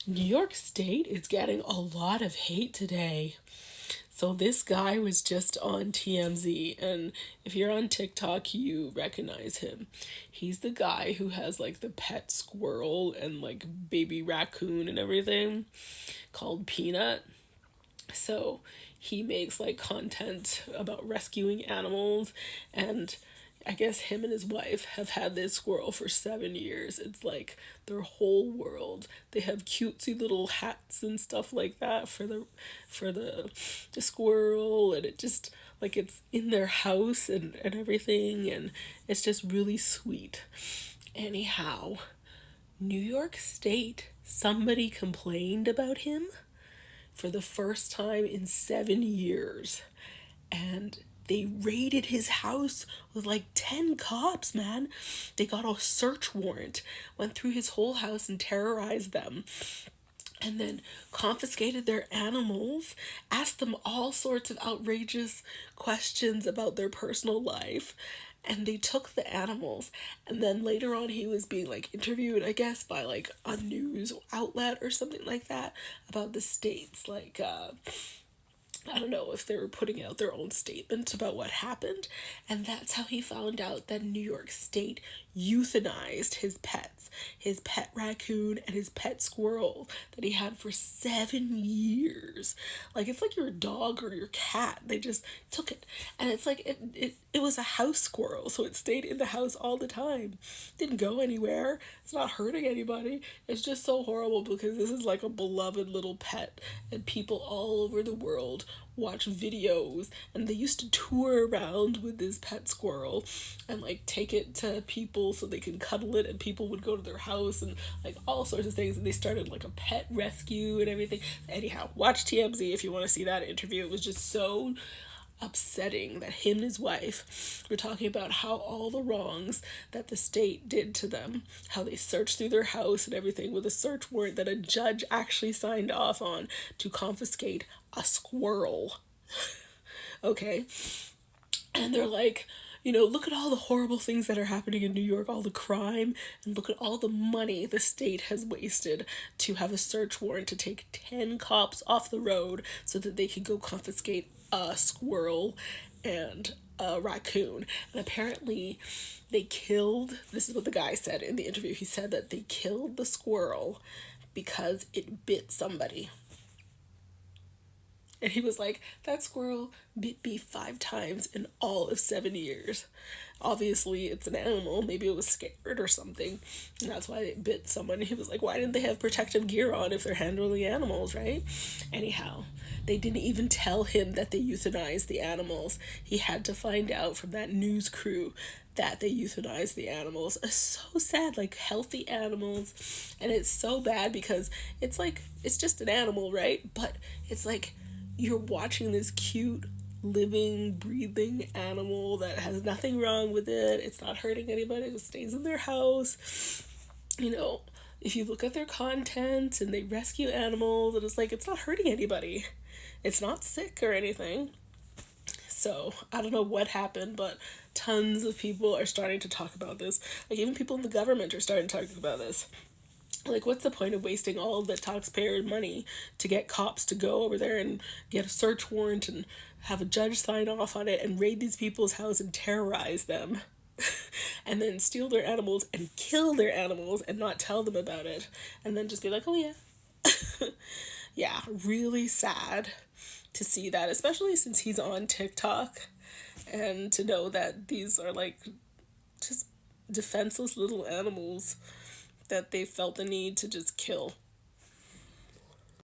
New York State is getting a lot of hate today. So this guy was just on TMZ, and if you're on TikTok, you recognize him. He's the guy who has like the pet squirrel and like baby raccoon and everything called Peanut. So he makes like content about rescuing animals, and I guess him and his wife have had this squirrel for 7 years. It's like their whole world. They have cutesy little hats and stuff like that for the squirrel, and it just like it's in their house and everything, and it's just really sweet. Anyhow, New York State, somebody complained about him for the first time in 7 years. And they raided his house with like 10 cops, man. They got a search warrant, went through his whole house and terrorized them, and then confiscated their animals, asked them all sorts of outrageous questions about their personal life. And they took the animals, and then later on he was being like interviewed, I guess, by like a news outlet or something like that about the states, like I don't know if they were putting out their own statement about what happened. And that's how he found out that New York State euthanized his pet raccoon and his pet squirrel that he had for 7 years. Like, it's like your dog or your cat. They just took it. And it's like, it was a house squirrel, so it stayed in the house all the time. Didn't go anywhere. It's not hurting anybody. It's just so horrible because this is like a beloved little pet, and people all over the world watch videos, and they used to tour around with this pet squirrel and like take it to people so they can cuddle it, and people would go to their house and like all sorts of things, and they started like a pet rescue and everything. Anyhow, watch TMZ if you want to see that interview. It was just so upsetting that him and his wife were talking about how all the wrongs that the state did to them, how they searched through their house and everything with a search warrant that a judge actually signed off on to confiscate a squirrel. Okay? And they're like, look at all the horrible things that are happening in New York, all the crime, and look at all the money the state has wasted to have a search warrant to take 10 cops off the road so that they could go confiscate a squirrel and a raccoon. And apparently, they killed, this is what the guy said in the interview. He said that they killed the squirrel because it bit somebody. And he was like, that squirrel bit me 5 times in all of 7 years. Obviously, it's an animal. Maybe it was scared or something. And that's why it bit someone. He was like, why didn't they have protective gear on if they're handling animals, right? Anyhow, they didn't even tell him that they euthanized the animals. He had to find out from that news crew that they euthanized the animals. It's so sad, like healthy animals. And it's so bad because it's like, it's just an animal, right? But it's like, you're watching this cute living breathing animal that has nothing wrong with it, it's not hurting anybody, it stays in their house. you know if you look at their content, and they rescue animals, and it's like it's not hurting anybody, it's not sick or anything. So I don't know what happened, but tons of people are starting to talk about this. Like, even people in the government are starting to talk about this. Like, what's the point of wasting all the taxpayer money to get cops to go over there and get a search warrant and have a judge sign off on it and raid these people's house and terrorize them and then steal their animals and kill their animals and not tell them about it, and then just be like, oh yeah. Yeah, really sad to see that, especially since he's on TikTok, and to know that these are like just defenseless little animals that they felt the need to just kill.